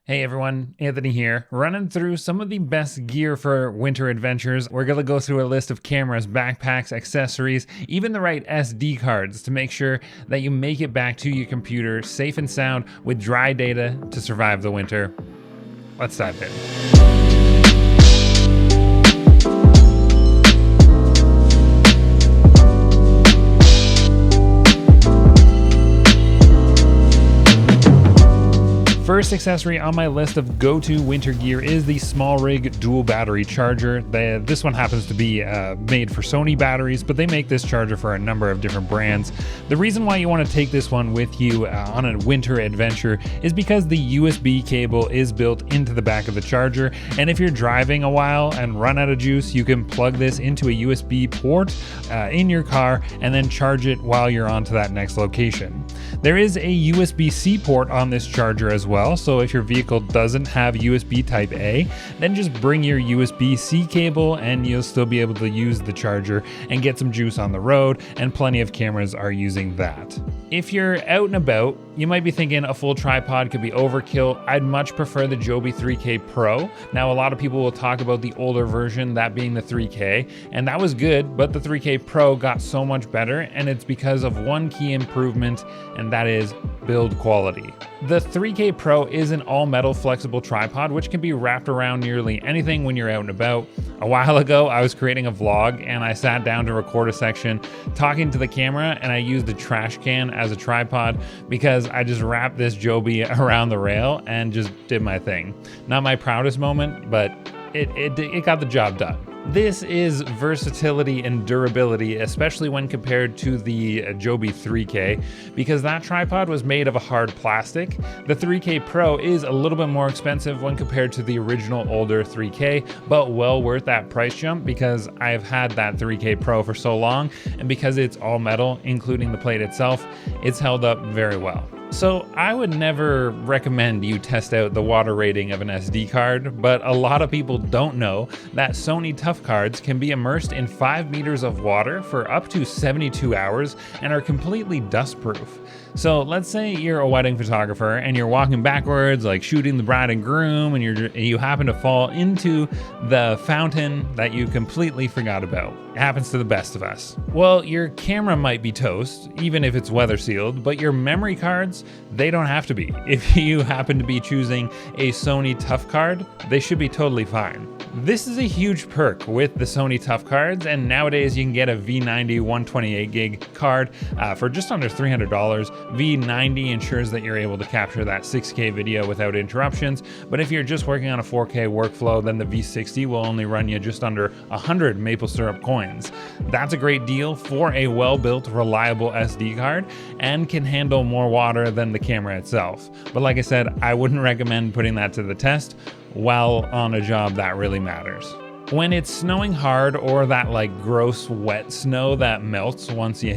Hey everyone, Anthony here, running through some of the best gear for winter adventures. We're gonna go through a list of cameras, backpacks, accessories, even the right SD cards to make sure that you make it back to your computer safe and sound with dry data to survive the winter. Let's dive in. First accessory on my list of go-to winter gear is the Smallrig dual battery charger. This one happens to be made for Sony batteries, but they make this charger for a number of different brands. The reason why you want to take this one with you on a winter adventure is because the USB cable is built into the back of the charger, and if you're driving a while and run out of juice, you can plug this into a USB port in your car and then charge it while you're on to that next location. There is a USB-C port on this charger as well, so if your vehicle doesn't have USB Type A, then just bring your USB-C cable and you'll still be able to use the charger and get some juice on the road, and plenty of cameras are using that. If you're out and about, you might be thinking a full tripod could be overkill. I'd much prefer the Joby 3K Pro. Now, a lot of people will talk about the older version, that being the 3K, and that was good, but the 3K Pro got so much better, and it's because of one key improvement, and that is build quality. The 3K Pro is an all-metal flexible tripod, which can be wrapped around nearly anything when you're out and about. A while ago, I was creating a vlog, and I sat down to record a section talking to the camera, and I used a trash can as a tripod because I just wrapped this Joby around the rail and just did my thing. Not my proudest moment, but it got the job done. This is versatility and durability, especially when compared to the Joby 3K, because that tripod was made of a hard plastic. The 3K Pro is a little bit more expensive when compared to the original older 3K, but well worth that price jump because I've had that 3K Pro for so long, and because it's all metal, including the plate itself, it's held up very well. So I would never recommend you test out the water rating of an SD card, but a lot of people don't know that Sony TOUGH Cards can be immersed in 5 meters of water for up to 72 hours and are completely dust-proof. So let's say you're a wedding photographer and you're walking backwards, like shooting the bride and groom, and you happen to fall into the fountain that you completely forgot about. It happens to the best of us. Well, your camera might be toast, even if it's weather sealed, but your memory cards, they don't have to be. If you happen to be choosing a Sony TOUGH card, they should be totally fine. This is a huge perk with the Sony TOUGH cards, and nowadays you can get a V90 128 gig card for just under $300. V90 ensures that you're able to capture that 6K video without interruptions, but if you're just working on a 4K workflow, then the V60 will only run you just under 100 maple syrup coins. That's a great deal for a well-built, reliable SD card and can handle more water than the camera itself. But like I said, I wouldn't recommend putting that to the test while on a job that really matters. When it's snowing hard, or that like gross wet snow that melts once it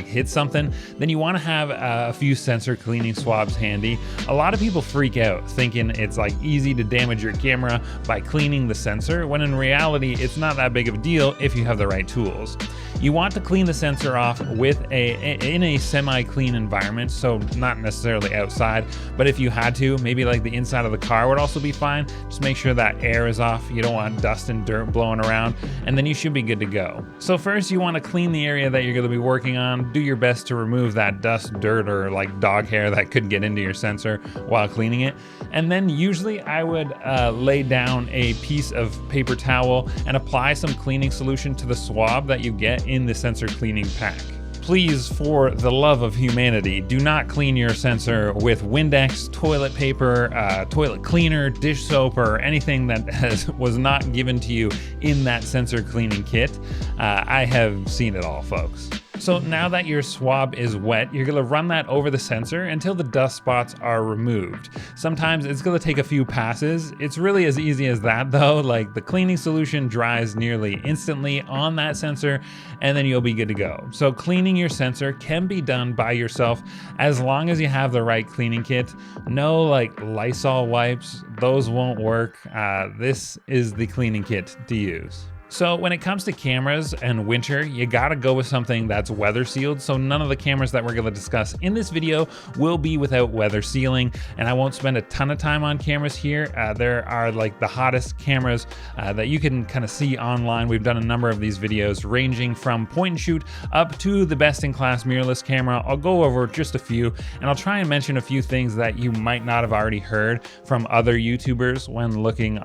hits something, then you want to have a few sensor cleaning swabs handy. A lot of people freak out thinking it's like easy to damage your camera by cleaning the sensor, when in reality it's not that big of a deal if you have the right tools. You want to clean the sensor off in a semi-clean environment, so not necessarily outside, but if you had to, maybe like the inside of the car would also be fine. Just make sure that air is off. You don't want dust and dirt blowing around, and then you should be good to go. So first you want to clean the area that you're going to be working on. Do your best to remove that dust, dirt, or like dog hair that could get into your sensor while cleaning it. And then usually I would lay down a piece of paper towel and apply some cleaning solution to the swab that you get in the sensor cleaning pack. Please, for the love of humanity, do not clean your sensor with Windex, toilet paper, toilet cleaner, dish soap, or anything that was not given to you in that sensor cleaning kit. I have seen it all, folks. So now that your swab is wet, you're gonna run that over the sensor until the dust spots are removed. Sometimes it's gonna take a few passes. It's really as easy as that though. Like, the cleaning solution dries nearly instantly on that sensor, and then you'll be good to go. So cleaning your sensor can be done by yourself as long as you have the right cleaning kit. No like Lysol wipes, those won't work. This is the cleaning kit to use. So when it comes to cameras and winter, you gotta go with something that's weather sealed. So none of the cameras that we're gonna discuss in this video will be without weather sealing, and I won't spend a ton of time on cameras here. There are like the hottest cameras that you can kind of see online. We've done a number of these videos ranging from point and shoot up to the best in class mirrorless camera. I'll go over just a few, and I'll try and mention a few things that you might not have already heard from other YouTubers when looking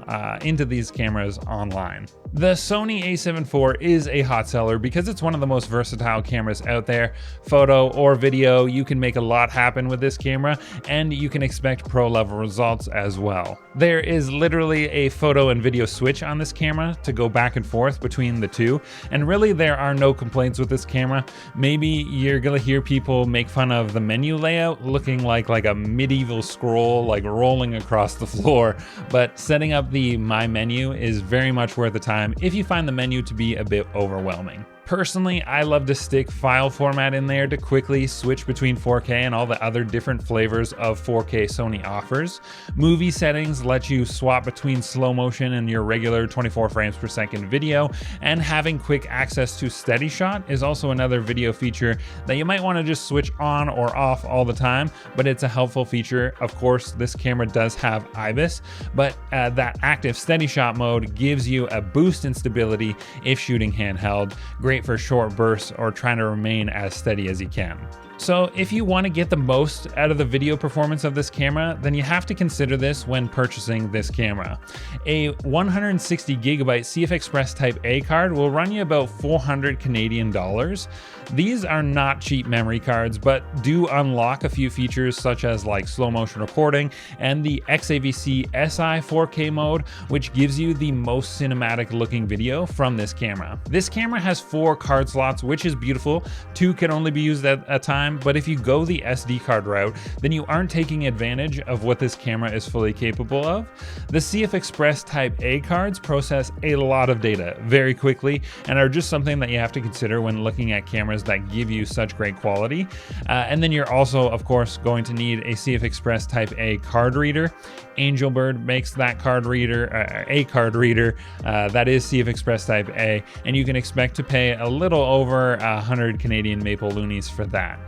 into these cameras online. The Sony a7 IV is a hot seller because it's one of the most versatile cameras out there. Photo or video, you can make a lot happen with this camera, and you can expect pro level results as well. There is literally a photo and video switch on this camera to go back and forth between the two, and really there are no complaints with this camera. Maybe you're gonna hear people make fun of the menu layout looking like a medieval scroll like rolling across the floor, but setting up the My Menu is very much worth the time if you find the menu to be a bit overwhelming. Personally, I love to stick file format in there to quickly switch between 4K and all the other different flavors of 4K Sony offers. Movie settings let you swap between slow motion and your regular 24 frames per second video, and having quick access to steady shot is also another video feature that you might want to just switch on or off all the time, but it's a helpful feature. Of course, this camera does have IBIS, but that active steady shot mode gives you a boost in stability if shooting handheld. Great for short bursts or trying to remain as steady as you can. So if you want to get the most out of the video performance of this camera, then you have to consider this when purchasing this camera. A 160 gigabyte CF Express Type A card will run you about 400 Canadian dollars. These are not cheap memory cards, but do unlock a few features such as like slow motion recording and the XAVC SI 4K mode, which gives you the most cinematic looking video from this camera. This camera has 4 card slots, which is beautiful. 2 can only be used at a time, but if you go the SD card route, then you aren't taking advantage of what this camera is fully capable of. The CF Express Type A cards process a lot of data very quickly and are just something that you have to consider when looking at cameras that give you such great quality. And then you're also, of course, going to need a CF Express Type A card reader. Angelbird makes that card reader, a card reader that is CF Express Type A, and you can expect to pay a little over 100 Canadian Maple Loonies for that.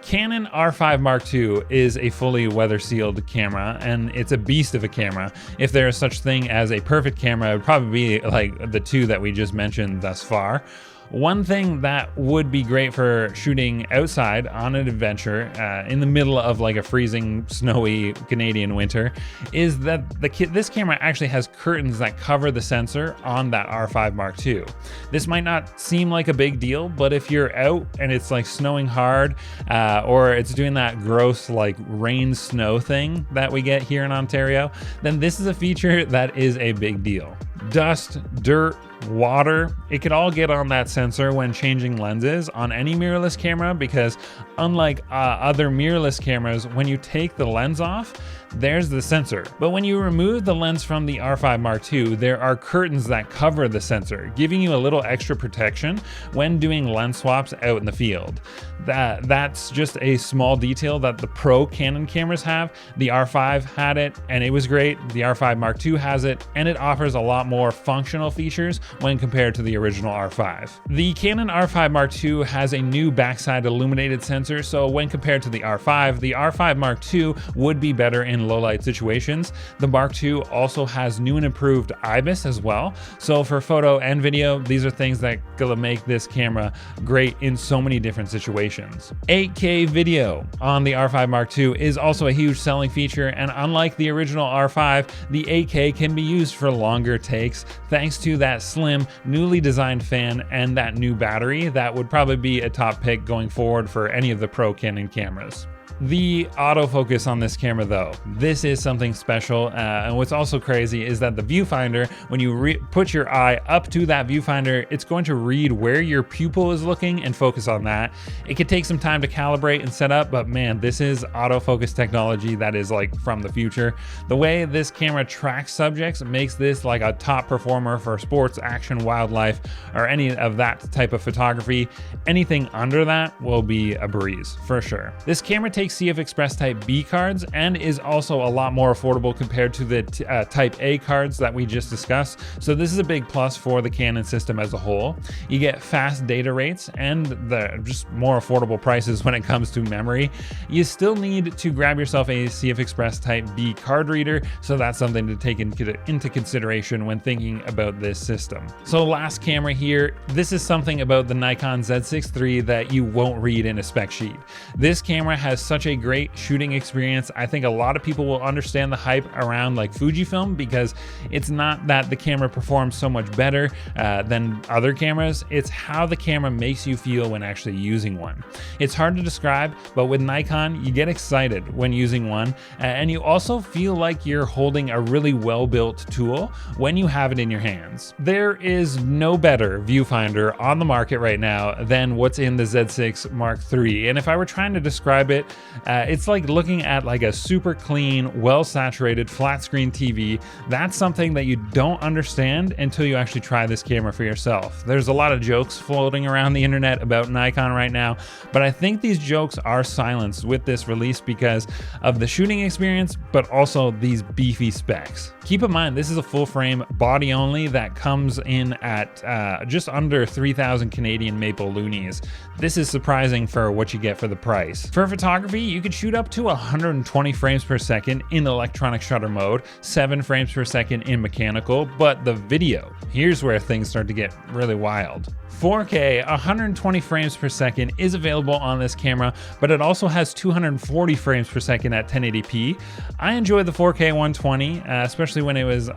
Canon R5 Mark II is a fully weather sealed camera, and it's a beast of a camera. If there is such thing as a perfect camera, it would probably be like the two that we just mentioned thus far. One thing that would be great for shooting outside on an adventure in the middle of like a freezing, snowy Canadian winter is that this camera actually has curtains that cover the sensor on that R5 Mark II. This might not seem like a big deal, but if you're out and it's like snowing hard or it's doing that gross like rain snow thing that we get here in Ontario, then this is a feature that is a big deal. Dust, dirt, water, it could all get on that sensor when changing lenses on any mirrorless camera, because unlike other mirrorless cameras, when you take the lens off, there's the sensor. But when you remove the lens from the R5 Mark II, there are curtains that cover the sensor, giving you a little extra protection when doing lens swaps out in the field. That's just a small detail that the Pro Canon cameras have. The R5 had it, and it was great. The R5 Mark II has it, and it offers a lot more functional features when compared to the original R5. The Canon R5 Mark II has a new backside illuminated sensor, so when compared to the R5 Mark II would be better in low light situations. The Mark II also has new and improved IBIS as well, so for photo and video, these are things that gonna make this camera great in so many different situations. 8K video on the R5 Mark II is also a huge selling feature, and unlike the original R5, the 8K can be used for longer takes thanks to that slim, newly designed fan and that new battery that would probably be a top pick going forward for any of the Pro Canon cameras. The autofocus on this camera though, this is something special, and what's also crazy is that the viewfinder, when you put your eye up to that viewfinder, it's going to read where your pupil is looking and focus on that. It could take some time to calibrate and set up, but man, this is autofocus technology that is like from the future. The way this camera tracks subjects makes this like a top performer for sports, action, wildlife, or any of that type of photography. Anything under that will be a breeze for sure. This camera takes take CF Express Type B cards and is also a lot more affordable compared to the Type A cards that we just discussed. So this is a big plus for the Canon system as a whole. You get fast data rates and the just more affordable prices when it comes to memory. You still need to grab yourself a CF Express Type B card reader, so that's something to take into consideration when thinking about this system. So last camera here, this is something about the Nikon Z6 III that you won't read in a spec sheet. This camera has such a great shooting experience. I think a lot of people will understand the hype around like Fujifilm, because it's not that the camera performs so much better than other cameras, it's how the camera makes you feel when actually using one. It's hard to describe, but with Nikon, you get excited when using one, and you also feel like you're holding a really well-built tool when you have it in your hands. There is no better viewfinder on the market right now than what's in the Z6 Mark III, and if I were trying to describe it, it's like looking at like a super clean, well-saturated flat screen TV. That's something that you don't understand until you actually try this camera for yourself. There's a lot of jokes floating around the internet about Nikon right now, but I think these jokes are silenced with this release because of the shooting experience, but also these beefy specs. Keep in mind, this is a full frame body only that comes in at just under 3,000 Canadian maple loonies. This is surprising for what you get for the price. For photography, you could shoot up to 120 frames per second in electronic shutter mode, 7 frames per second in mechanical, but the video, here's where things start to get really wild. 4K 120 frames per second is available on this camera, but it also has 240 frames per second at 1080p. I enjoyed the 4K 120, especially when it was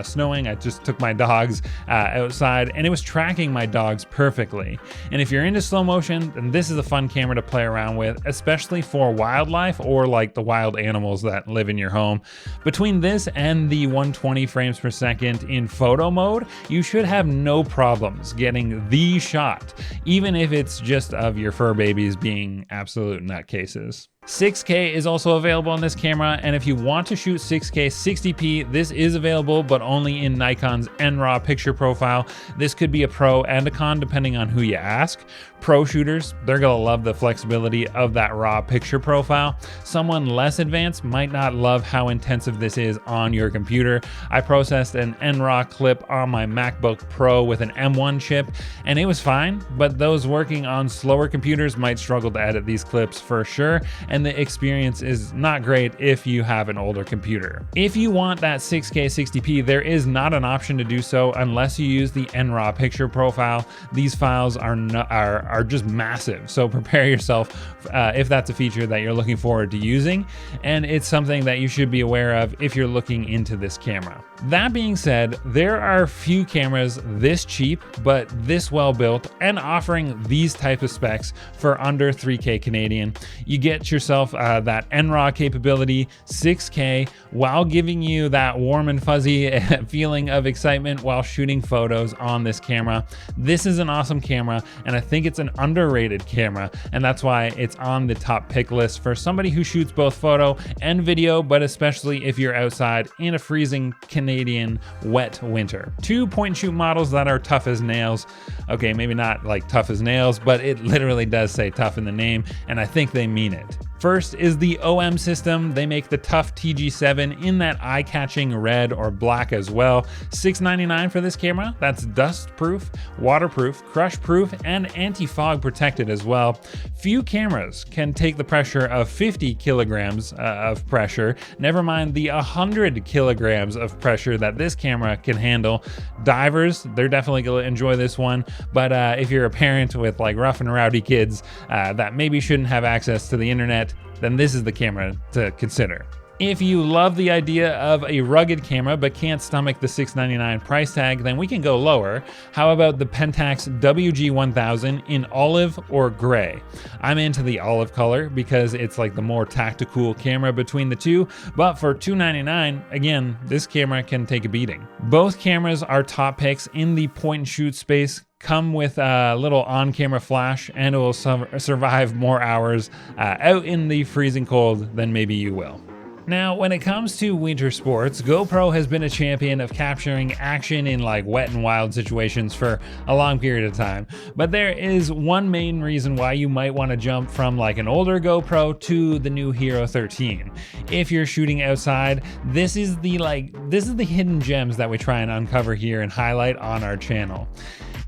snowing. I just took my dogs outside and it was tracking my dogs perfectly. And if you're into slow motion, then this is a fun camera to play around with, especially for wildlife or like the wild animals that live in your home. Between this and the 120 frames per second in photo mode, you should have no problems getting the shot, even if it's just of your fur babies being absolute nutcases. 6K is also available on this camera, and if you want to shoot 6K 60p, this is available, but only in Nikon's NRAW picture profile. This could be a pro and a con depending on who you ask. Pro shooters, they're gonna love the flexibility of that RAW picture profile. Someone less advanced might not love how intensive this is on your computer. I processed an NRAW clip on my MacBook Pro with an M1 chip, and it was fine, but those working on slower computers might struggle to edit these clips for sure, and the experience is not great if you have an older computer. If you want that 6K 60p, there is not an option to do so unless you use the NRAW picture profile. These files are just massive, so prepare yourself if that's a feature that you're looking forward to using, and it's something that you should be aware of if you're looking into this camera. That being said, there are few cameras this cheap but this well built and offering these type of specs for under 3K Canadian. You get yourself that NRAW capability, 6K, while giving you that warm and fuzzy feeling of excitement while shooting photos on this camera. This is an awesome camera, and I think it's an underrated camera, and that's why it's on the top pick list for somebody who shoots both photo and video, but especially if you're outside in a freezing Canadian wet winter. 2 point and shoot models that are tough as nails. Okay, maybe not like tough as nails, but it literally does say tough in the name, and I think they mean it. First is the OM system. They make the TOUGH TG7 in that eye-catching red or black as well. $699 for this camera. That's dust-proof, waterproof, crush-proof, and anti-fog protected as well. Few cameras can take the pressure of 50 kilograms of pressure, never mind the 100 kilograms of pressure that this camera can handle. Divers, they're definitely gonna enjoy this one, but if you're a parent with like rough and rowdy kids that maybe shouldn't have access to the internet, then this is the camera to consider. If you love the idea of a rugged camera but can't stomach the $699 price tag, then we can go lower. How about the Pentax WG1000 in olive or gray? I'm into the olive color because it's like the more tactical camera between the two, but for $299, again, this camera can take a beating. Both cameras are top picks in the point and shoot space, come with a little on-camera flash, and it will survive more hours out in the freezing cold than maybe you will. Now, when it comes to winter sports, GoPro has been a champion of capturing action in like wet and wild situations for a long period of time. But there is one main reason why you might want to jump from like an older GoPro to the new Hero 13. If you're shooting outside, this is the hidden gems that we try and uncover here and highlight on our channel.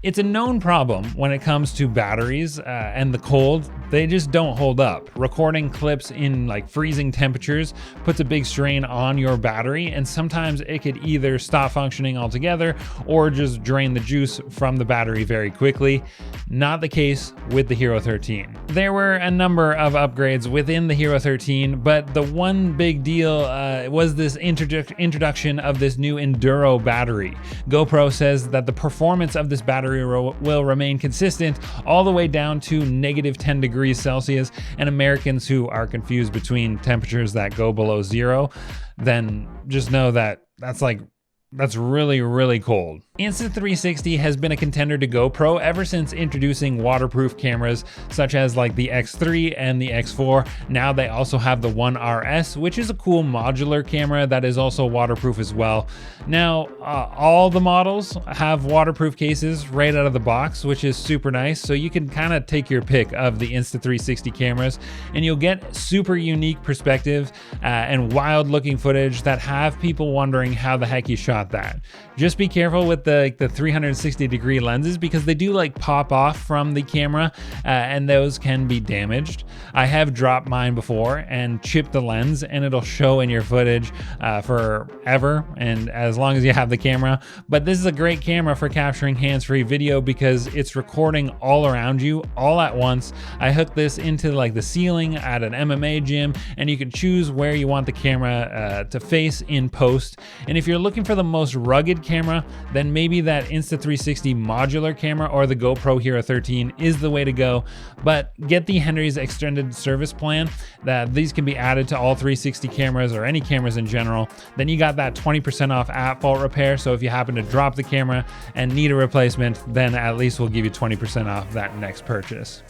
It's a known problem when it comes to batteries and the cold. They just don't hold up. Recording clips in like freezing temperatures puts a big strain on your battery, and sometimes it could either stop functioning altogether or just drain the juice from the battery very quickly. Not the case with the Hero 13. There were a number of upgrades within the Hero 13, but the one big deal was this introduction of this new Enduro battery. GoPro says that the performance of this battery will remain consistent all the way down to -10 degrees Celsius, and Americans who are confused between temperatures that go below zero, then just know that that's really, really cold. Insta360 has been a contender to GoPro ever since introducing waterproof cameras such as like the X3 and the X4. Now they also have the One RS, which is a cool modular camera that is also waterproof as well. Now, all the models have waterproof cases right out of the box, which is super nice. So you can kind of take your pick of the Insta360 cameras and you'll get super unique perspective and wild looking footage that have people wondering how the heck you shot that. Just be careful with the 360-degree lenses because they do like pop off from the camera and those can be damaged. I have dropped mine before and chipped the lens, and it'll show in your footage forever and as long as you have the camera. But this is a great camera for capturing hands-free video because it's recording all around you all at once. I hooked this into like the ceiling at an MMA gym, and you can choose where you want the camera to face in post. And if you're looking for the most rugged camera, then maybe that Insta360 modular camera or the GoPro Hero 13 is the way to go. But get the Henry's extended service plan, that these can be added to all 360 cameras or any cameras in general. Then you got that 20% off at fault repair. So if you happen to drop the camera and need a replacement, then at least we'll give you 20% off that next purchase.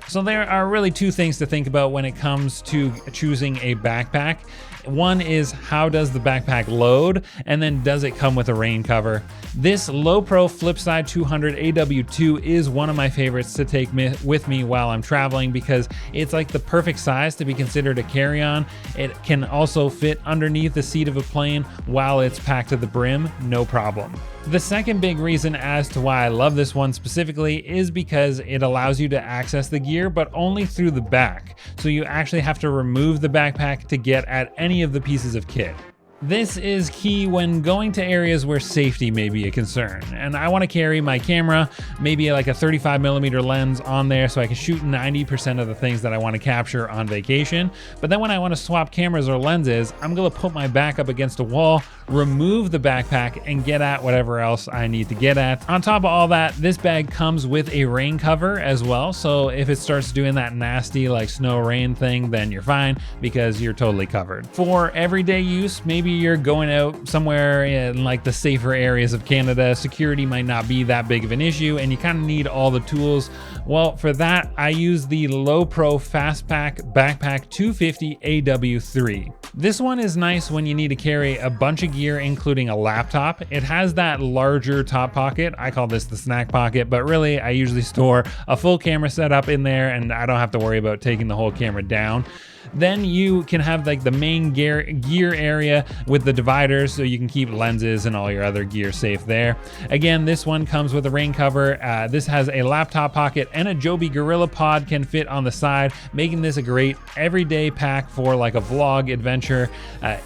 So there are really two things to think about when it comes to choosing a backpack. One is, how does the backpack load? And then, does it come with a rain cover? This Lowepro Flipside 200 AW2 is one of my favorites to take with me while I'm traveling because it's like the perfect size to be considered a carry-on. It can also fit underneath the seat of a plane while it's packed to the brim, no problem. The second big reason as to why I love this one specifically is because it allows you to access the gear, but only through the back. So you actually have to remove the backpack to get at any of the pieces of kit. This is key when going to areas where safety may be a concern. And I want to carry my camera, maybe like a 35mm lens on there so I can shoot 90% of the things that I want to capture on vacation. But then when I want to swap cameras or lenses, I'm going to put my back up against a wall, remove the backpack, and get at whatever else I need to get at. On top of all that, this bag comes with a rain cover as well. So if it starts doing that nasty like snow rain thing, then you're fine because you're totally covered. For everyday use, maybe you're going out somewhere in like the safer areas of Canada, security might not be that big of an issue and you kind of need all the tools. Well, for that, I use the Lowepro Fastpack Backpack 250 AW3. This one is nice when you need to carry a bunch of gear, including a laptop. It has that larger top pocket. I call this the snack pocket, but really I usually store a full camera setup in there and I don't have to worry about taking the whole camera down. Then you can have like the main gear area with the dividers so you can keep lenses and all your other gear safe there. Again, this one comes with a rain cover. This has a laptop pocket and a Joby Gorilla Pod can fit on the side, making this a great everyday pack for like a vlog adventure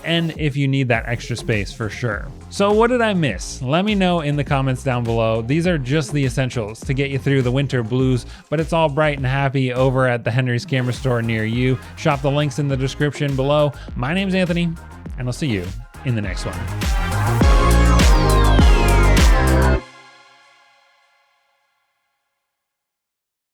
and if you need that extra space for sure. So what did I miss? Let me know in the comments down below. These are just the essentials to get you through the winter blues, but it's all bright and happy over at the Henry's Camera Store near you. Shop the links in the description below. My name's Anthony, and I'll see you in the next one.